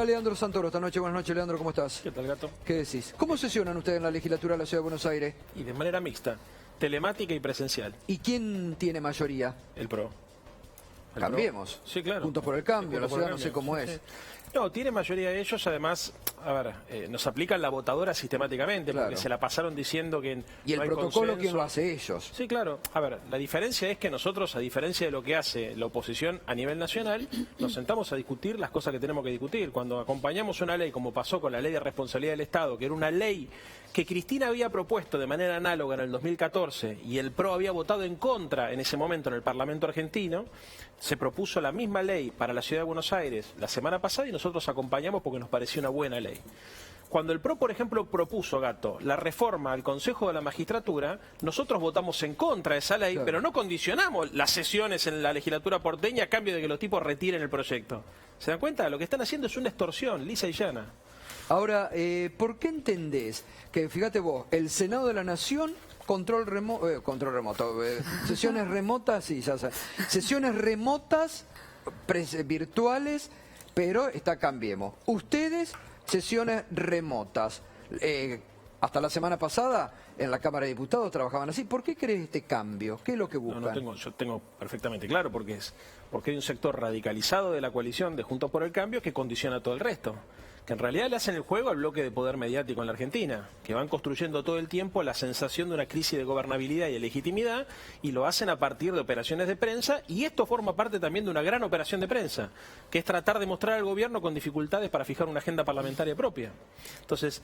Leandro Santoro, esta noche. Buenas noches, Leandro, ¿cómo estás? ¿Qué tal, Gato? ¿Qué decís? ¿Cómo sesionan ustedes en la legislatura de la Ciudad de Buenos Aires? Y de manera mixta, telemática y presencial. ¿Y quién tiene mayoría? El PRO. Cambiemos. Sí, claro. Juntos por el Cambio, Juntos la por el ciudad no sé Cambio, cómo sí, es. sí. No, tiene mayoría de ellos, además, a ver, nos aplican la votadora sistemáticamente, Claro. porque se la pasaron diciendo que ¿Y el no hay protocolo consenso. quién lo hace? Ellos. Sí, claro. A ver, la diferencia es que nosotros, a diferencia de lo que hace la oposición a nivel nacional, nos sentamos a discutir las cosas que tenemos que discutir. Cuando acompañamos una ley, como pasó con la Ley de Responsabilidad del Estado, que era una ley que Cristina había propuesto de manera análoga en el 2014 y el PRO había votado en contra en ese momento en el Parlamento argentino, se propuso la misma ley para la Ciudad de Buenos Aires la semana pasada y nosotros acompañamos porque nos pareció una buena ley. Cuando el PRO, por ejemplo, propuso, Gato, la reforma al Consejo de la Magistratura, nosotros votamos en contra de esa ley, Claro. pero no condicionamos las sesiones en la legislatura porteña a cambio de que los tipos retiren el proyecto. ¿Se dan cuenta? Lo que están haciendo es una extorsión, lisa y llana. Ahora, ¿por qué entendés que, fíjate vos, el Senado de la Nación, control remoto, sesiones remotas, sí, ya sabes, sesiones remotas, virtuales, pero está Cambiemos. Ustedes, sesiones remotas. Hasta la semana pasada, en la Cámara de Diputados trabajaban así. ¿Por qué crees este cambio? ¿Qué es lo que buscan? Yo tengo perfectamente claro, porque hay un sector radicalizado de la coalición de Juntos por el Cambio que condiciona a todo el resto. Que en realidad le hacen el juego al bloque de poder mediático en la Argentina, que van construyendo todo el tiempo la sensación de una crisis de gobernabilidad y de legitimidad, y lo hacen a partir de operaciones de prensa, y esto forma parte también de una gran operación de prensa, que es tratar de mostrar al gobierno con dificultades para fijar una agenda parlamentaria propia. Entonces,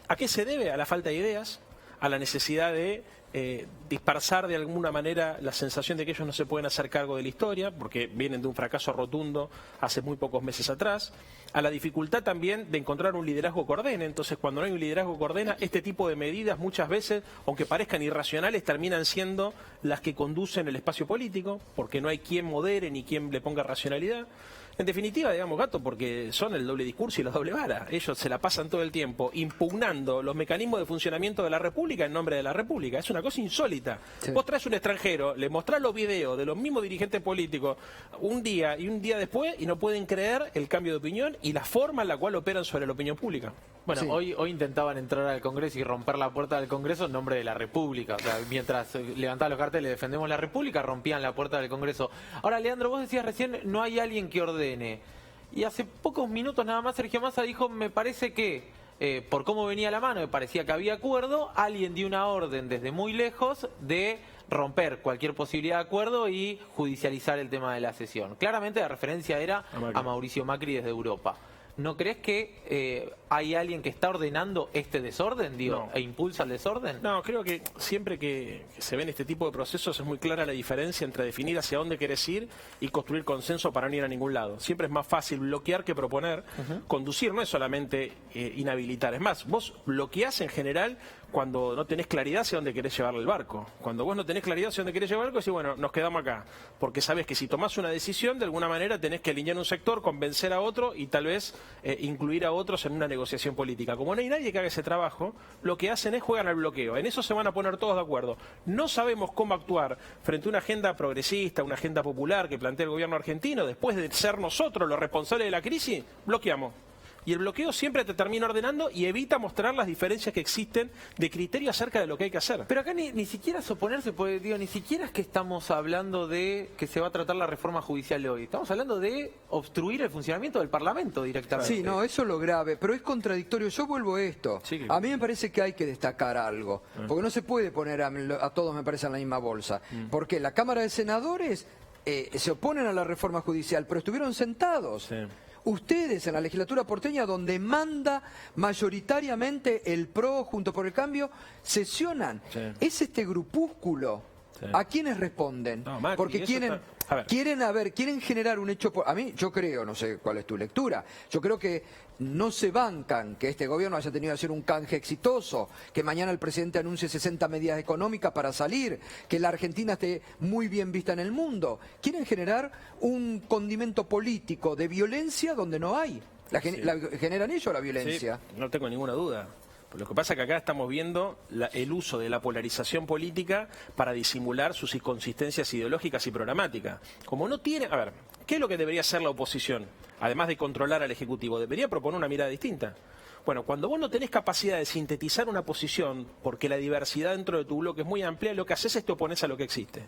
¿a qué se debe? A la falta de ideas, a la necesidad de dispersar de alguna manera la sensación de que ellos no se pueden hacer cargo de la historia, porque vienen de un fracaso rotundo hace muy pocos meses atrás, a la dificultad también de encontrar un liderazgo que ordene. Entonces, cuando no hay un liderazgo que ordena, este tipo de medidas muchas veces, aunque parezcan irracionales, terminan siendo las que conducen el espacio político, porque no hay quien modere ni quien le ponga racionalidad. En definitiva, digamos, Gato, porque son el doble discurso y la doble vara. Ellos se la pasan todo el tiempo impugnando los mecanismos de funcionamiento de la República en nombre de la República. Es una cosa insólita. Sí. Vos traes un extranjero, le mostrás los videos de los mismos dirigentes políticos un día y un día después y no pueden creer el cambio de opinión y la forma en la cual operan sobre la opinión pública. Bueno, Sí. hoy intentaban entrar al Congreso y romper la puerta del Congreso en nombre de la República. O sea, mientras levantaban los carteles defendemos la República, rompían la puerta del Congreso. Ahora, Leandro, vos decías recién, no hay alguien que ordene. Y hace pocos minutos nada más Sergio Massa dijo, me parece que, por cómo venía la mano, me parecía que había acuerdo, alguien dio una orden desde muy lejos de romper cualquier posibilidad de acuerdo y judicializar el tema de la sesión. Claramente la referencia era a Mauricio Macri desde Europa. ¿No crees que hay alguien que está ordenando este desorden, digo, No. e impulsa el desorden? No, creo que siempre que se ven este tipo de procesos es muy clara la diferencia entre definir hacia dónde querés ir y construir consenso para no ir a ningún lado. Siempre es más fácil bloquear que proponer. Conducir no es solamente inhabilitar. Es más, vos bloqueás en general cuando no tenés claridad hacia dónde querés llevar el barco. Cuando vos no tenés claridad hacia dónde querés llevar el barco, decís, bueno, nos quedamos acá. Porque sabés que si tomás una decisión, de alguna manera tenés que alinear un sector, convencer a otro y tal vez incluir a otros en una negociación política. Como no hay nadie que haga ese trabajo, lo que hacen es juegan al bloqueo. En eso se van a poner todos de acuerdo. No sabemos cómo actuar frente a una agenda progresista, una agenda popular que plantea el gobierno argentino. Después de ser nosotros los responsables de la crisis, bloqueamos. Y el bloqueo siempre te termina ordenando y evita mostrar las diferencias que existen de criterio acerca de lo que hay que hacer. Pero acá ni siquiera es oponerse, porque digo, ni siquiera es que estamos hablando de que se va a tratar la reforma judicial hoy. Estamos hablando de obstruir el funcionamiento del Parlamento directamente. Sí, no, eso es lo grave, pero es contradictorio. Yo vuelvo a esto. Sí, que- A mí me parece que hay que destacar algo, porque no se puede poner a todos, me parece, en la misma bolsa. Porque la Cámara de Senadores se oponen a la reforma judicial, pero estuvieron sentados. Sí. Ustedes en la legislatura porteña, donde manda mayoritariamente el PRO junto por el Cambio, sesionan. Sí. Es este grupúsculo. Sí. ¿A quiénes responden? No, Macri, Porque eso quieren, está- a ver. quieren generar un hecho... A mí, yo creo, no sé cuál es tu lectura, yo creo que no se bancan que este gobierno haya tenido que hacer un canje exitoso, que mañana el presidente anuncie 60 medidas económicas para salir, que la Argentina esté muy bien vista en el mundo. Quieren generar un condimento político de violencia donde no hay. ¿Generan ellos la violencia? Sí, no tengo ninguna duda. Lo que pasa es que acá estamos viendo el uso de la polarización política para disimular sus inconsistencias ideológicas y programáticas. Como no tiene... A ver, ¿qué es lo que debería hacer la oposición? además de controlar al Ejecutivo, debería proponer una mirada distinta. Bueno, cuando vos no tenés capacidad de sintetizar una posición, porque la diversidad dentro de tu bloque es muy amplia, lo que haces es te opones a lo que existe.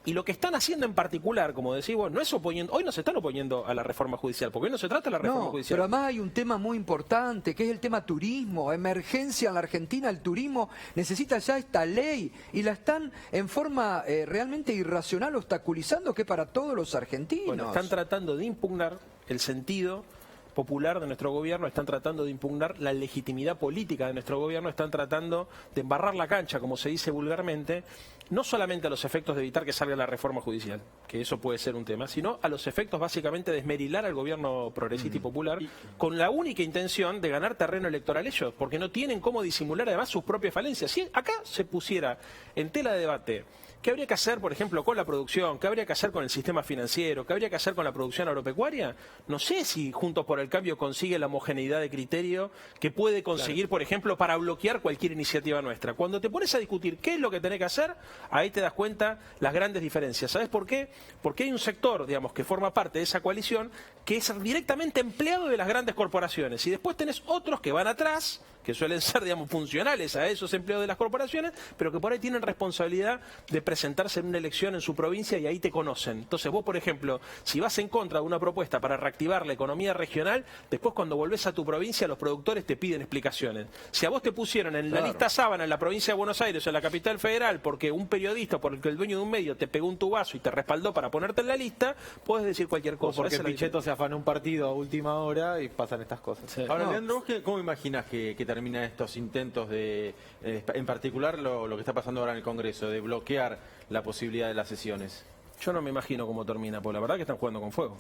Y lo que están haciendo en particular, como decís vos, no es oponiendo, hoy no se están oponiendo a la reforma judicial, porque hoy no se trata de la reforma judicial. Pero además hay un tema muy importante, que es el tema turismo, emergencia en la Argentina, el turismo necesita ya esta ley, y la están en forma realmente irracional obstaculizando, que es para todos los argentinos. Bueno, están tratando de impugnar el sentido popular de nuestro gobierno, están tratando de impugnar la legitimidad política de nuestro gobierno, están tratando de embarrar la cancha, como se dice vulgarmente, no solamente a los efectos de evitar que salga la reforma judicial, que eso puede ser un tema, sino a los efectos básicamente de esmerilar al gobierno progresista y popular, con la única intención de ganar terreno electoral ellos, porque no tienen cómo disimular además sus propias falencias. Si acá se pusiera en tela de debate ¿qué habría que hacer, por ejemplo, con la producción? ¿Qué habría que hacer con el sistema financiero? ¿Qué habría que hacer con la producción agropecuaria? No sé si Juntos por el Cambio consigue la homogeneidad de criterio que puede conseguir, por ejemplo, para bloquear cualquier iniciativa nuestra. Cuando te pones a discutir qué es lo que tenés que hacer, ahí te das cuenta las grandes diferencias. ¿Sabes por qué? Porque hay un sector, digamos, que forma parte de esa coalición que es directamente empleado de las grandes corporaciones. Y después tenés otros que van atrás, que suelen ser, digamos, funcionales a esos empleados de las corporaciones, pero que por ahí tienen responsabilidad de presentarse en una elección en su provincia y ahí te conocen. Entonces vos, por ejemplo, si vas en contra de una propuesta para reactivar la economía regional, después cuando volvés a tu provincia los productores te piden explicaciones. Si a vos te pusieron en la lista sábana en la provincia de Buenos Aires o en la capital federal porque un periodista, porque el dueño de un medio te pegó un tubazo y te respaldó para ponerte en la lista, podés decir cualquier cosa. O porque Pichetto se afanó un partido a última hora y pasan estas cosas. Sí. Ahora, Leandro, ¿vos cómo imaginas que terminan estos intentos de, en particular lo que está pasando ahora en el Congreso, de bloquear la posibilidad de las sesiones? Yo no me imagino cómo termina, porque la verdad que están jugando con fuego.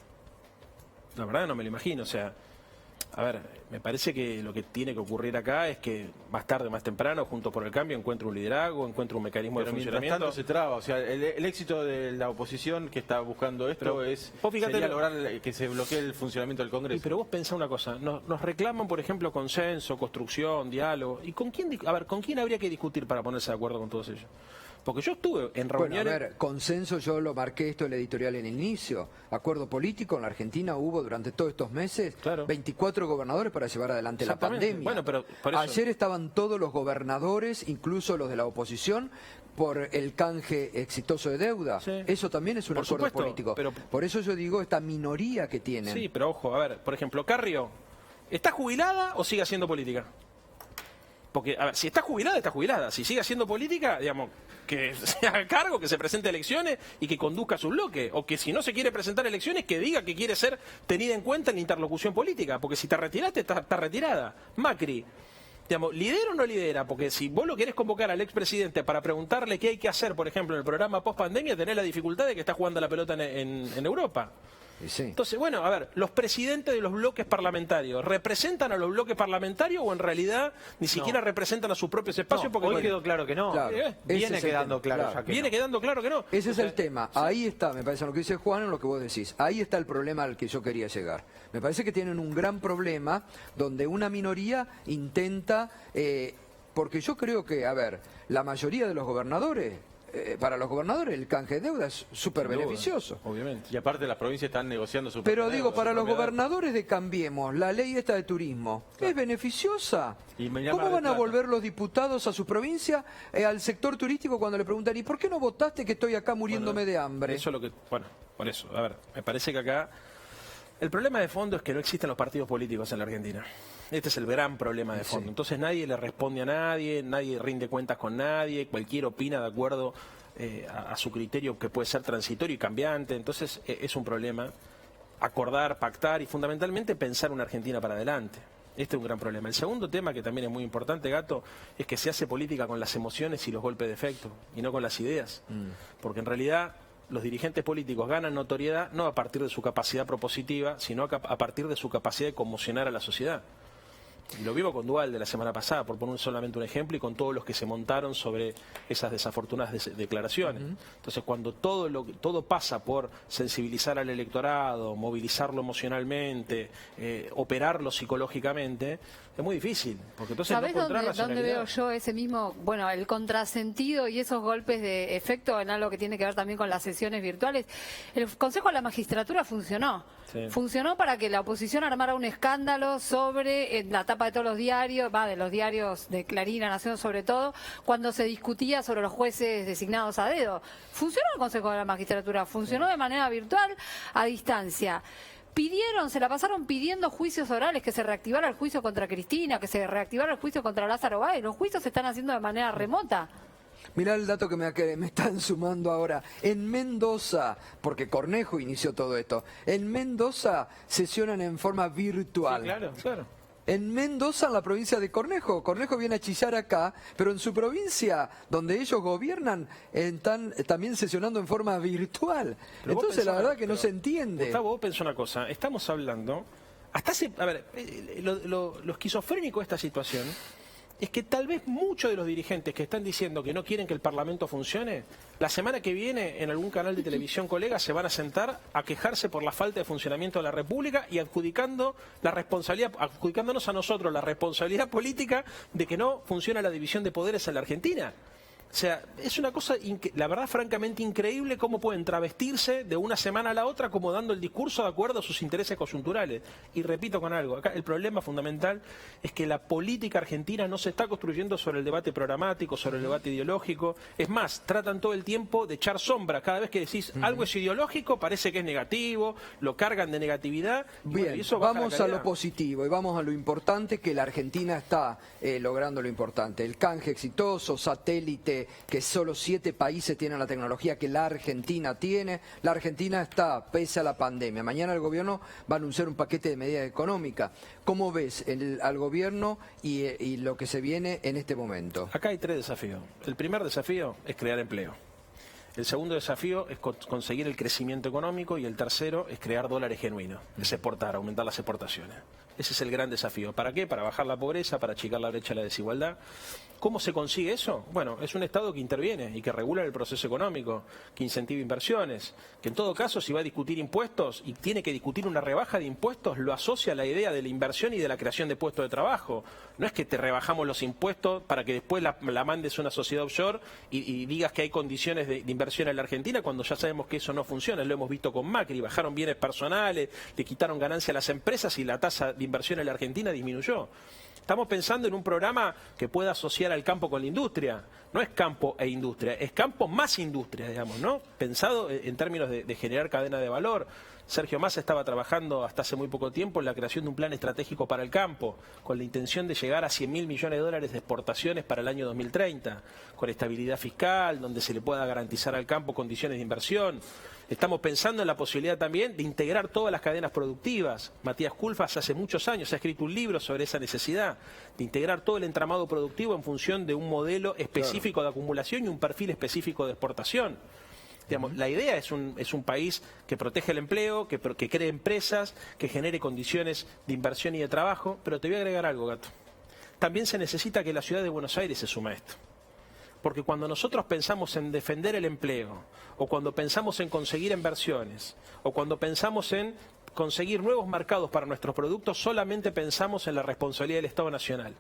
La verdad no me lo imagino, o sea, a ver, me parece que lo que tiene que ocurrir acá es que más tarde, más temprano, Juntos por el Cambio encuentre un liderazgo, encuentre un mecanismo de funcionamiento. Mientras tanto se traba, o sea, el éxito de la oposición que está buscando esto sería lograr que se bloquee el funcionamiento del Congreso. Sí, pero vos pensá una cosa, nos reclaman, por ejemplo, consenso, construcción, diálogo, ¿y con quién, con quién habría que discutir para ponerse de acuerdo con todos ellos? Porque yo estuve en reuniones... Bueno, a ver, consenso, yo lo marqué esto en la editorial en el inicio. Acuerdo político, en la Argentina hubo durante todos estos meses 24 gobernadores para llevar adelante la pandemia. Bueno, pero por eso... Ayer estaban todos los gobernadores, incluso los de la oposición, por el canje exitoso de deuda. Sí. Eso también es un acuerdo político. Pero... Por eso yo digo esta minoría que tienen. Sí, pero ojo, a ver, por ejemplo, Carrió, ¿está jubilada o sigue haciendo política? Porque, a ver, si está jubilada, está jubilada. Si sigue haciendo política, digamos, que se haga cargo, que se presente a elecciones y que conduzca su bloque. O que si no se quiere presentar a elecciones, que diga que quiere ser tenida en cuenta en la interlocución política. Porque si te retiraste, está retirada. Macri, digamos, ¿lidera o no lidera? Porque si vos lo querés convocar al expresidente para preguntarle qué hay que hacer, por ejemplo, en el programa post-pandemia, tenés la dificultad de que está jugando la pelota en Europa. Sí. Entonces, bueno, a ver, los presidentes de los bloques parlamentarios, ¿representan a los bloques parlamentarios o en realidad ni siquiera representan a sus propios espacios? No, porque hoy quedó claro que no. Claro. Viene quedando claro. Viene quedando claro que no. Ese es el tema. Sí. Ahí está, me parece, en lo que dice Juan, en lo que vos decís. Ahí está el problema al que yo quería llegar. Me parece que tienen un gran problema donde una minoría intenta... porque yo creo que, a ver, la mayoría de los gobernadores... para los gobernadores el canje de deuda es súper beneficioso. Obviamente. Y aparte las provincias están negociando su... Pero digo, para los gobernadores de Cambiemos, la ley esta de turismo, es beneficiosa. ¿Cómo van a volver los diputados a su provincia al sector turístico cuando le preguntan, ¿y por qué no votaste que estoy acá muriéndome de hambre? Eso es lo que... Bueno, por eso, a ver, me parece que acá... El problema de fondo es que no existen los partidos políticos en la Argentina. Este es el gran problema de fondo. Sí. Entonces nadie le responde a nadie, nadie rinde cuentas con nadie, cualquiera opina de acuerdo a su criterio que puede ser transitorio y cambiante. Entonces es un problema acordar, pactar y fundamentalmente pensar una Argentina para adelante. Este es un gran problema. El segundo tema, que también es muy importante, Gato, es que se hace política con las emociones y los golpes de efecto y no con las ideas. Porque en realidad... los dirigentes políticos ganan notoriedad no a partir de su capacidad propositiva, sino a partir de su capacidad de conmocionar a la sociedad. Y lo vimos con Duhalde la semana pasada, por poner solamente un ejemplo, y con todos los que se montaron sobre esas desafortunadas declaraciones. Entonces, cuando todo pasa por sensibilizar al electorado, movilizarlo emocionalmente, operarlo psicológicamente, es muy difícil, porque entonces ¿Sabés no encontrar dónde veo yo ese mismo, bueno, el contrasentido y esos golpes de efecto en algo que tiene que ver también con las sesiones virtuales? El Consejo de la Magistratura funcionó. Sí. Funcionó para que la oposición armara un escándalo sobre la tapa de todos los diarios, de los diarios de Clarín, La Nación sobre todo, cuando se discutía sobre los jueces designados a dedo. Funcionó el Consejo de la Magistratura, funcionó de manera virtual, a distancia. Se la pasaron pidiendo juicios orales, que se reactivara el juicio contra Cristina, que se reactivara el juicio contra Lázaro Báez. Los juicios se están haciendo de manera remota. Mirá el dato que me están sumando ahora. En Mendoza, porque Cornejo inició todo esto, en Mendoza sesionan en forma virtual. Sí, claro. En Mendoza, en la provincia de Cornejo. Cornejo viene a chillar acá, pero en su provincia, donde ellos gobiernan, están también sesionando en forma virtual. Pero entonces, la verdad que no pero, se entiende. Gustavo, vos pensá una cosa. Estamos hablando... A ver, lo esquizofrénico de esta situación es que tal vez muchos de los dirigentes que están diciendo que no quieren que el Parlamento funcione, la semana que viene en algún canal de televisión, colega, se van a sentar a quejarse por la falta de funcionamiento de la República y adjudicándonos a nosotros la responsabilidad política de que no funciona la división de poderes en la Argentina. O sea, es una cosa, la verdad, francamente increíble cómo pueden travestirse de una semana a la otra como dando el discurso de acuerdo a sus intereses coyunturales. Y repito con algo, acá el problema fundamental es que la política argentina no se está construyendo sobre el debate programático, sobre el debate ideológico. Es más, tratan todo el tiempo de echar sombra. Cada vez que decís algo es ideológico, parece que es negativo, lo cargan de negatividad. Y Bien, bueno, y eso baja la vamos a calidad. lo positivo y vamos a lo importante, que la Argentina está logrando lo importante. El canje exitoso, satélite, que solo 7 países tienen la tecnología que la Argentina tiene. La Argentina está, pese a la pandemia. Mañana el gobierno va a anunciar un paquete de medidas económicas. ¿Cómo ves al gobierno y lo que se viene en este momento? Acá hay 3 desafíos. El primer desafío es crear empleo. El segundo desafío es conseguir el crecimiento económico y el tercero es crear dólares genuinos, es exportar, aumentar las exportaciones. Ese es el gran desafío. ¿Para qué? Para bajar la pobreza, para achicar la brecha de la desigualdad. ¿Cómo se consigue eso? Bueno, es un Estado que interviene y que regula el proceso económico, que incentiva inversiones, que en todo caso si va a discutir impuestos y tiene que discutir una rebaja de impuestos, lo asocia a la idea de la inversión y de la creación de puestos de trabajo. No es que te rebajamos los impuestos para que después la mandes a una sociedad offshore y digas que hay condiciones de inversión en la Argentina cuando ya sabemos que eso no funciona. Lo hemos visto con Macri, bajaron bienes personales, le quitaron ganancia a las empresas y la tasa de inversión en la Argentina disminuyó. Estamos pensando en un programa que pueda asociar al campo con la industria. No es campo e industria, es campo más industria, digamos, ¿no? Pensado en términos de generar cadena de valor. Sergio Massa estaba trabajando hasta hace muy poco tiempo en la creación de un plan estratégico para el campo, con la intención de llegar a 100.000 millones de dólares de exportaciones para el año 2030, con estabilidad fiscal, donde se le pueda garantizar al campo condiciones de inversión. Estamos pensando en la posibilidad también de integrar todas las cadenas productivas. Matías Culfas hace muchos años ha escrito un libro sobre esa necesidad de integrar todo el entramado productivo en función de un modelo específico de acumulación y un perfil específico de exportación. Digamos, la idea es un país que protege el empleo, que cree empresas, que genere condiciones de inversión y de trabajo. Pero te voy a agregar algo, Gato. También se necesita que la ciudad de Buenos Aires se sume a esto. Porque cuando nosotros pensamos en defender el empleo, o cuando pensamos en conseguir inversiones, o cuando pensamos en conseguir nuevos mercados para nuestros productos, solamente pensamos en la responsabilidad del Estado Nacional.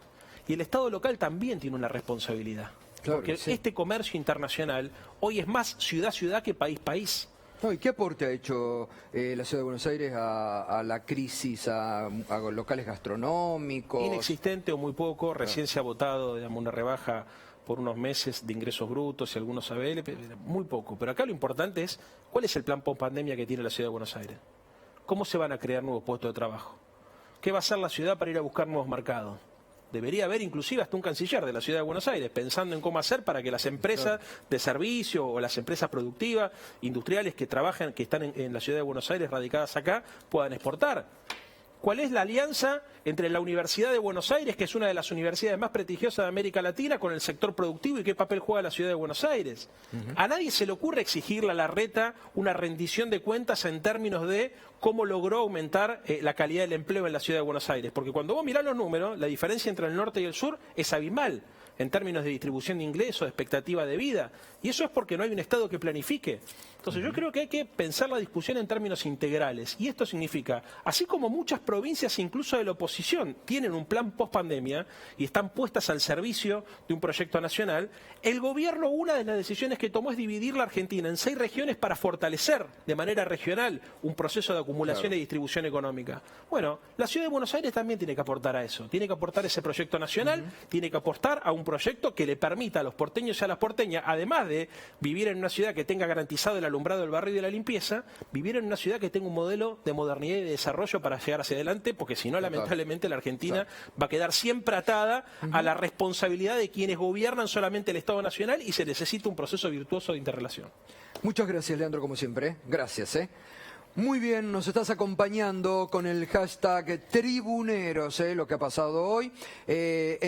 Y el Estado local también tiene una responsabilidad. Claro, porque sí. este comercio internacional hoy es más ciudad-ciudad que país-país. No, ¿y qué aporte ha hecho la Ciudad de Buenos Aires a la crisis, a locales gastronómicos? Inexistente o muy poco. Recién se ha votado, digamos, una rebaja por unos meses de ingresos brutos y algunos ABL, muy poco. Pero acá lo importante es, ¿cuál es el plan post-pandemia que tiene la Ciudad de Buenos Aires? ¿Cómo se van a crear nuevos puestos de trabajo? ¿Qué va a hacer la ciudad para ir a buscar nuevos mercados? Debería haber inclusive hasta un canciller de la Ciudad de Buenos Aires pensando en cómo hacer para que las empresas de servicio o las empresas productivas, industriales que trabajan, que están en la Ciudad de Buenos Aires radicadas acá, puedan exportar. ¿Cuál es la alianza entre la Universidad de Buenos Aires, que es una de las universidades más prestigiosas de América Latina, con el sector productivo y qué papel juega la Ciudad de Buenos Aires? A nadie se le ocurre exigirle a Larreta una rendición de cuentas en términos de cómo logró aumentar la calidad del empleo en la ciudad de Buenos Aires. Porque cuando vos mirás los números, la diferencia entre el norte y el sur es abismal en términos de distribución de ingresos, de expectativa de vida. Y eso es porque no hay un Estado que planifique. Entonces yo creo que hay que pensar la discusión en términos integrales. Y esto significa, así como muchas provincias, incluso de la oposición, tienen un plan post-pandemia y están puestas al servicio de un proyecto nacional, el gobierno, una de las decisiones que tomó es dividir la Argentina en 6 regiones para fortalecer de manera regional un proceso de acumulación y distribución económica. Bueno, la ciudad de Buenos Aires también tiene que aportar a eso. Tiene que aportar ese proyecto nacional, tiene que aportar a un proyecto que le permita a los porteños y a las porteñas, además de vivir en una ciudad que tenga garantizado el alumbrado del barrio y de la limpieza, vivir en una ciudad que tenga un modelo de modernidad y de desarrollo para llegar hacia adelante, porque si no, lamentablemente, la Argentina va a quedar siempre atada a la responsabilidad de quienes gobiernan solamente el Estado Nacional y se necesita un proceso virtuoso de interrelación. Muchas gracias, Leandro, como siempre. Gracias. Muy bien, nos estás acompañando con el hashtag Tribuneros, lo que ha pasado hoy.